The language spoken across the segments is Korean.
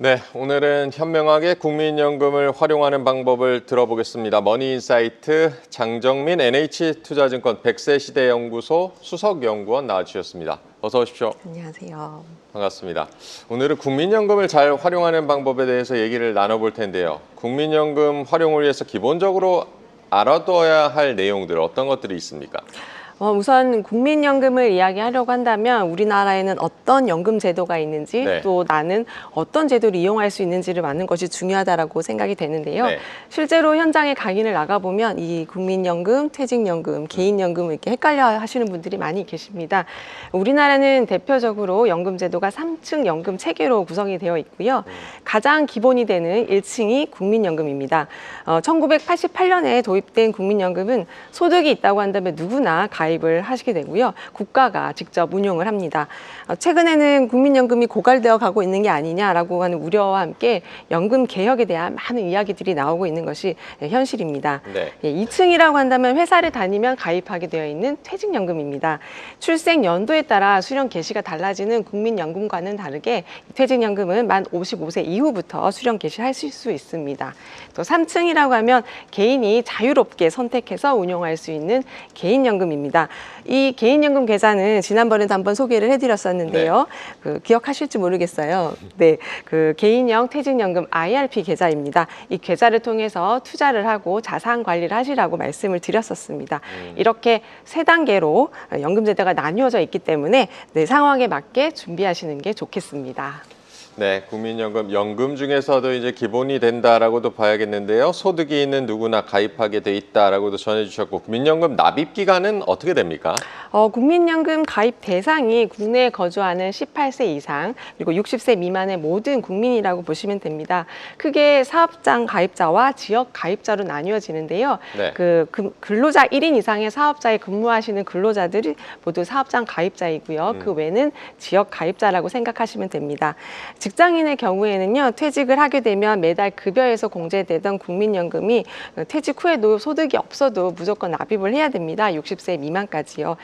네, 오늘은 현명하게 국민연금을 활용하는 방법을 들어보겠습니다. 머니인사이트 장정민 NH투자증권 100세 시대 연구소 수석연구원 나와주셨습니다. 어서 오십시오. 안녕하세요. 반갑습니다. 오늘은 국민연금을 잘 활용하는 방법에 대해서 얘기를 나눠볼 텐데요. 국민연금 활용을 위해서 기본적으로 알아둬야 할 내용들 어떤 것들이 있습니까? 우선 국민연금을 이야기하려고 한다면 우리나라에는 어떤 연금 제도가 있는지 네. 또 나는 어떤 제도를 이용할 수 있는지를 아는 것이 중요하다고 생각이 되는데요. 네. 실제로 현장에 강의를 나가보면 이 국민연금, 퇴직연금, 개인연금을 이렇게 헷갈려 하시는 분들이 많이 계십니다. 우리나라는 대표적으로 연금 제도가 3층 연금 체계로 구성이 되어 있고요. 가장 기본이 되는 1층이 국민연금입니다. 1988년에 도입된 국민연금은 소득이 있다고 한다면 누구나 가입을 하시게 되고요. 국가가 직접 운용을 합니다. 최근에는 국민연금이 고갈되어 가고 있는 게 아니냐라고 하는 우려와 함께 연금 개혁에 대한 많은 이야기들이 나오고 있는 것이 현실입니다. 네. 2층이라고 한다면 회사를 다니면 가입하게 되어 있는 퇴직연금입니다. 출생 연도에 따라 수령 개시가 달라지는 국민연금과는 다르게 퇴직연금은 만 55세 이후부터 수령 개시하실 수 있습니다. 또 3층이라고 하면 개인이 자유롭게 선택해서 운용할 수 있는 개인연금입니다. 이 개인연금 계좌는 지난번에도 한번 소개를 해드렸었는데요. 기억하실지 모르겠어요. 네, 그 개인형 퇴직연금 IRP 계좌입니다. 이 계좌를 통해서 투자를 하고 자산 관리를 하시라고 말씀을 드렸었습니다. 이렇게 세 단계로 연금 제도가 나뉘어져 있기 때문에 네, 상황에 맞게 준비하시는 게 좋겠습니다. 네, 국민연금, 연금 중에서도 이제 기본이 된다라고도 봐야겠는데요. 소득이 있는 누구나 가입하게 돼 있다라고도 전해주셨고, 국민연금 납입 기간은 어떻게 됩니까? 국민연금 가입 대상이 국내에 거주하는 18세 이상 그리고 60세 미만의 모든 국민이라고 보시면 됩니다. 크게 사업장 가입자와 지역 가입자로 나뉘어지는데요. 네. 근로자 1인 이상의 사업자에 근무하시는 근로자들이 모두 사업장 가입자이고요. 그 외는 지역 가입자라고 생각하시면 됩니다. 직장인의 경우에는요, 퇴직을 하게 되면 매달 급여에서 공제되던 국민연금이 퇴직 후에도 소득이 없어도 무조건 납입을 해야 됩니다. 60세 미만까지요.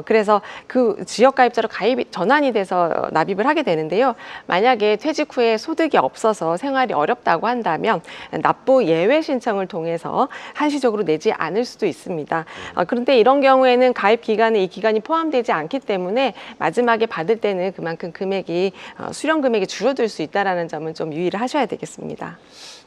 그래서 그 지역 가입자로 가입이 전환이 돼서 납입을 하게 되는데요. 만약에 퇴직 후에 소득이 없어서 생활이 어렵다고 한다면 납부 예외 신청을 통해서 한시적으로 내지 않을 수도 있습니다. 그런데 이런 경우에는 가입 기간에 이 기간이 포함되지 않기 때문에 마지막에 받을 때는 그만큼 금액이 수령 금액이 줄어들 수 있다는 점은 좀 유의를 하셔야 되겠습니다.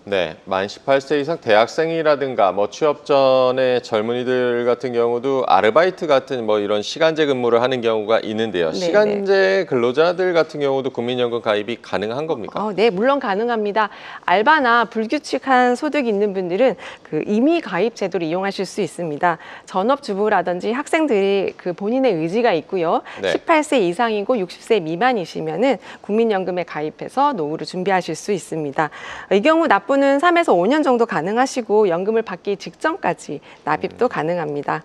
네, 만 18세 이상 대학생이라든가 뭐 취업 전에 젊은이들 같은 경우도 아르바이트 같은 뭐 이런 시간제 근무를 하는 경우가 있는데요. 네네. 시간제 근로자들 같은 경우도 국민연금 가입이 가능한 겁니까? 네, 물론 가능합니다. 알바나 불규칙한 소득이 있는 분들은 그 임의 가입 제도를 이용하실 수 있습니다. 전업주부라든지 학생들이 그 본인의 의지가 있고요. 네. 18세 이상이고 60세 미만이시면은 국민연금에 가입해서 노후를 준비하실 수 있습니다. 이 경우 납부는 3에서 5년 정도 가능하시고 연금을 받기 직전까지 납입도 가능합니다.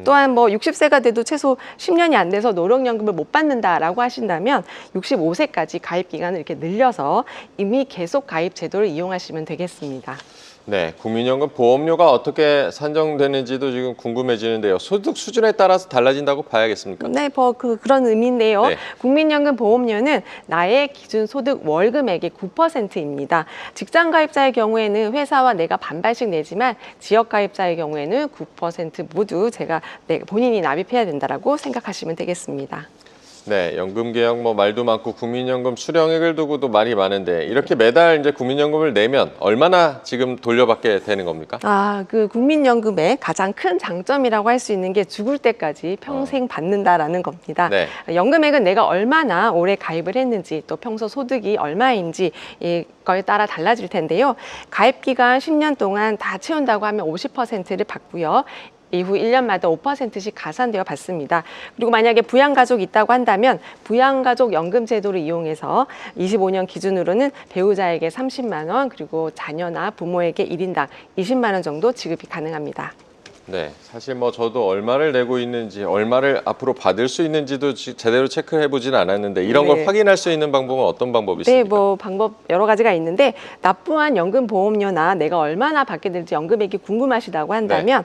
또한 뭐 60세가 돼도 최소 10년이 안 돼서 노령연금을 못 받는다라고 하신다면 65세까지 가입 기간을 이렇게 늘려서 이미 계속 가입 제도를 이용하시면 되겠습니다. 네, 국민연금 보험료가 어떻게 산정되는지도 지금 궁금해지는데요. 소득 수준에 따라서 달라진다고 봐야겠습니까? 네, 그런 의미인데요. 네. 국민연금 보험료는 나의 기준 소득 월금액의 9%입니다. 직장 가입자의 경우에는 회사와 내가 반반씩 내지만 지역 가입자의 경우에는 9% 모두 본인이 납입해야 된다라고 생각하시면 되겠습니다. 네, 연금 개혁 뭐 말도 많고 국민연금 수령액을 두고도 말이 많은데 이렇게 매달 이제 국민연금을 내면 얼마나 지금 돌려받게 되는 겁니까? 그 국민연금의 가장 큰 장점이라고 할 수 있는 게 죽을 때까지 평생 받는다라는 겁니다. 네. 연금액은 내가 얼마나 오래 가입을 했는지 또 평소 소득이 얼마인지 이거에 따라 달라질 텐데요. 가입 기간 10년 동안 다 채운다고 하면 50%를 받고요. 이후 1년마다 5%씩 가산되어 받습니다. 그리고 만약에 부양가족이 있다고 한다면 부양가족 연금 제도를 이용해서 25년 기준으로는 배우자에게 30만 원 그리고 자녀나 부모에게 1인당 20만 원 정도 지급이 가능합니다. 네, 사실 뭐 저도 얼마를 내고 있는지, 얼마를 앞으로 받을 수 있는지도 제대로 체크해 보진 않았는데 이런 걸 확인할 수 있는 방법은 어떤 방법이 있습니까? 네, 뭐 방법 여러 가지가 있는데 납부한 연금 보험료나 내가 얼마나 받게 될지 연금액이 궁금하시다고 한다면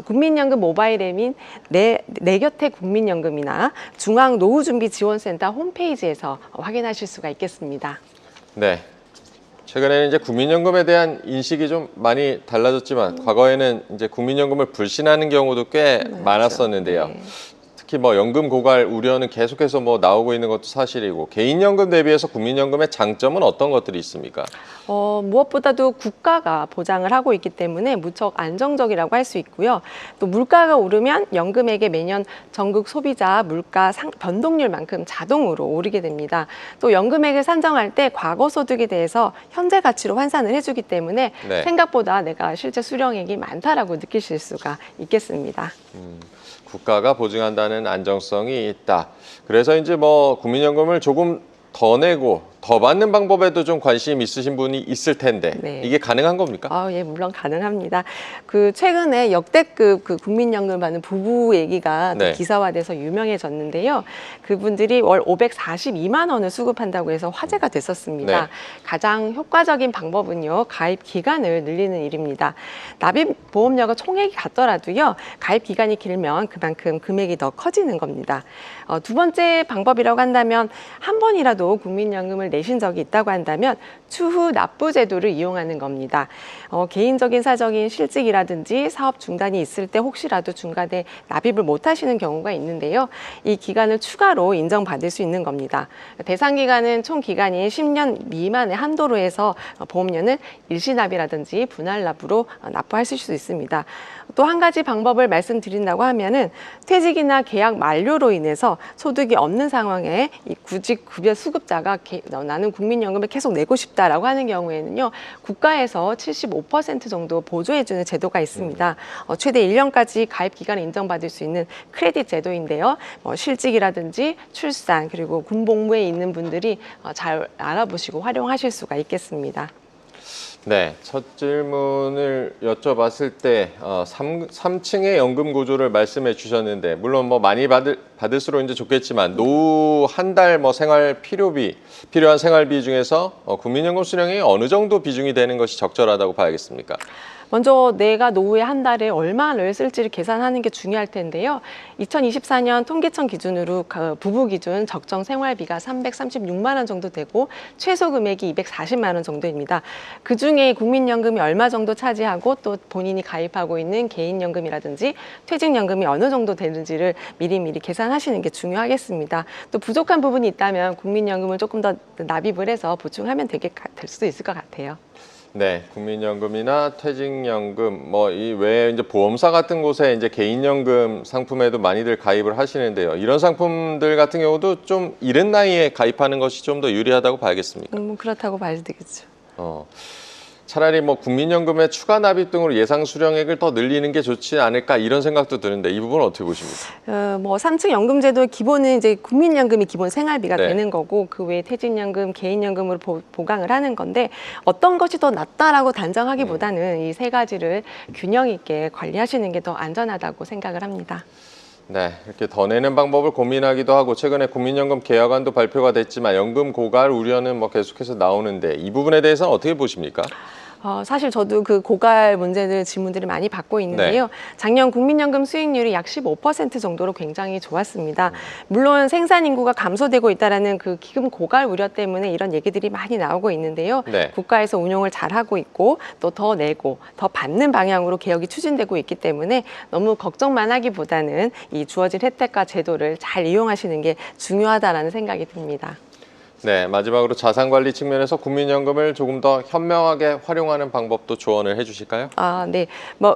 국민연금 모바일 앱인 내 곁에 국민연금이나 중앙노후준비지원센터 홈페이지에서 확인하실 수가 있겠습니다. 네. 최근에는 이제 국민연금에 대한 인식이 좀 많이 달라졌지만 과거에는 이제 국민연금을 불신하는 경우도 꽤 많았었는데요. 네. 특히 뭐 연금 고갈 우려는 계속해서 뭐 나오고 있는 것도 사실이고 개인연금 대비해서 국민연금의 장점은 어떤 것들이 있습니까? 무엇보다도 국가가 보장을 하고 있기 때문에 무척 안정적이라고 할 수 있고요. 또 물가가 오르면 연금액이 매년 전국 소비자 물가 변동률만큼 자동으로 오르게 됩니다. 또 연금액을 산정할 때 과거 소득에 대해서 현재 가치로 환산을 해주기 때문에 네. 생각보다 내가 실제 수령액이 많다라고 느끼실 수가 있겠습니다. 국가가 보증한다는 안정성이 있다. 그래서 이제 뭐 국민연금을 조금 더 내고 더 받는 방법에도 좀 관심 있으신 분이 있을 텐데 네. 이게 가능한 겁니까? 예, 물론 가능합니다. 최근에 역대급 국민연금 받는 부부 얘기가 또 네. 기사화돼서 유명해졌는데요. 그분들이 월 542만 원을 수급한다고 해서 화제가 됐었습니다. 네. 가장 효과적인 방법은요, 가입 기간을 늘리는 일입니다. 납입 보험료가 총액이 같더라도요, 가입 기간이 길면 그만큼 금액이 더 커지는 겁니다. 두 번째 방법이라고 한다면 한 번이라도 국민연금을 내신 적이 있다고 한다면 추후 납부 제도를 이용하는 겁니다. 개인적인 사정인 실직이라든지 사업 중단이 있을 때 혹시라도 중간에 납입을 못 하시는 경우가 있는데요. 이 기간을 추가로 인정받을 수 있는 겁니다. 대상 기간은 총 기간이 10년 미만의 한도로 해서 보험료는 일시납이라든지 분할납으로 납부하실 수 있습니다. 또 한 가지 방법을 말씀드린다고 하면은 퇴직이나 계약 만료로 인해서 소득이 없는 상황에 이 구직 급여 수급자가 나는 국민연금을 계속 내고 싶다라고 하는 경우에는요, 국가에서 75% 정도 보조해주는 제도가 있습니다. 최대 1년까지 가입 기간을 인정받을 수 있는 크레딧 제도인데요. 실직이라든지 출산 그리고 군복무에 있는 분들이 잘 알아보시고 활용하실 수가 있겠습니다. 네, 첫 질문을 여쭤봤을 때 3층의 연금 구조를 말씀해 주셨는데 물론 뭐 많이 받을수록 이제 좋겠지만 노후 한 달 뭐 생활 필요한 생활비 중에서 국민연금 수령이 어느 정도 비중이 되는 것이 적절하다고 봐야겠습니까? 먼저 내가 노후에 한 달에 얼마를 쓸지를 계산하는 게 중요할 텐데요. 2024년 통계청 기준으로 부부 기준 적정 생활비가 336만 원 정도 되고 최소 금액이 240만 원 정도입니다. 그중에 국민연금이 얼마 정도 차지하고 또 본인이 가입하고 있는 개인연금이라든지 퇴직연금이 어느 정도 되는지를 미리미리 계산하시는 게 중요하겠습니다. 또 부족한 부분이 있다면 국민연금을 조금 더 납입을 해서 보충하면 될 수도 있을 것 같아요. 네, 국민연금이나 퇴직연금 뭐 이 외에 이제 보험사 같은 곳에 이제 개인연금 상품에도 많이들 가입을 하시는데요. 이런 상품들 같은 경우도 좀 이른 나이에 가입하는 것이 좀 더 유리하다고 봐야겠습니까? 그렇다고 봐야 되겠죠. 차라리 뭐 국민연금의 추가 납입 등으로 예상 수령액을 더 늘리는 게 좋지 않을까 이런 생각도 드는데 이 부분은 어떻게 보십니까? 3층 연금제도의 기본은 이제 국민연금이 기본 생활비가 네. 되는 거고 그 외에 퇴직연금, 개인연금으로 보강을 하는 건데 어떤 것이 더 낫다라고 단정하기보다는 이 세 가지를 균형 있게 관리하시는 게 더 안전하다고 생각을 합니다. 네, 이렇게 더 내는 방법을 고민하기도 하고 최근에 국민연금 개혁안도 발표가 됐지만 연금 고갈 우려는 뭐 계속해서 나오는데 이 부분에 대해서는 어떻게 보십니까? 사실 저도 그 고갈 문제들 질문들을 많이 받고 있는데요. 네. 작년 국민연금 수익률이 약 15% 정도로 굉장히 좋았습니다. 물론 생산 인구가 감소되고 있다라는 그 기금 고갈 우려 때문에 이런 얘기들이 많이 나오고 있는데요. 네. 국가에서 운용을 잘 하고 있고 또 더 내고 더 받는 방향으로 개혁이 추진되고 있기 때문에 너무 걱정만 하기보다는 이 주어진 혜택과 제도를 잘 이용하시는 게 중요하다라는 생각이 듭니다. 네, 마지막으로 자산관리 측면에서 국민연금을 조금 더 현명하게 활용하는 방법도 조언을 해주실까요? 네.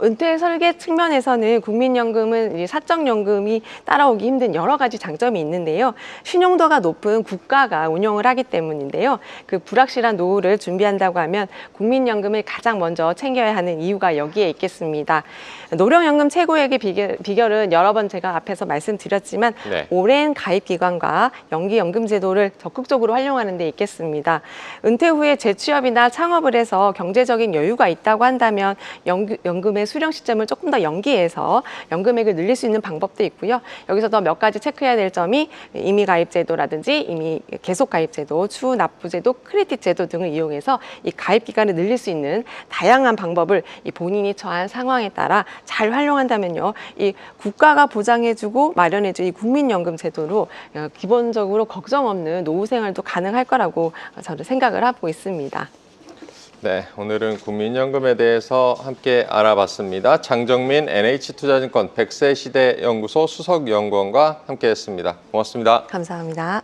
은퇴 설계 측면에서는 국민연금은 이 사적연금이 따라오기 힘든 여러 가지 장점이 있는데요. 신용도가 높은 국가가 운영을 하기 때문인데요. 그 불확실한 노후를 준비한다고 하면 국민연금을 가장 먼저 챙겨야 하는 이유가 여기에 있겠습니다. 노령연금 최고액의 비결은 여러 번 제가 앞에서 말씀드렸지만 네. 오랜 가입 기간과 연기연금 제도를 적극적으로 활용하는 데 있겠습니다. 은퇴 후에 재취업이나 창업을 해서 경제적인 여유가 있다고 한다면 연금의 수령 시점을 조금 더 연기해서 연금액을 늘릴 수 있는 방법도 있고요. 여기서 더 몇 가지 체크해야 될 점이 임의 가입 제도라든지 임의 계속 가입 제도, 추후 납부 제도, 크레딧 제도 등을 이용해서 이 가입 기간을 늘릴 수 있는 다양한 방법을 이 본인이 처한 상황에 따라 잘 활용한다면요. 이 국가가 보장해주고 마련해준 이 국민연금 제도로 기본적으로 걱정 없는 노후 생활도 가능할 거라고 저는 생각을 하고 있습니다. 네, 오늘은 국민연금에 대해서 함께 알아봤습니다. 장정민 NH투자증권 100세 시대 연구소 수석연구원과 함께했습니다. 고맙습니다. 감사합니다.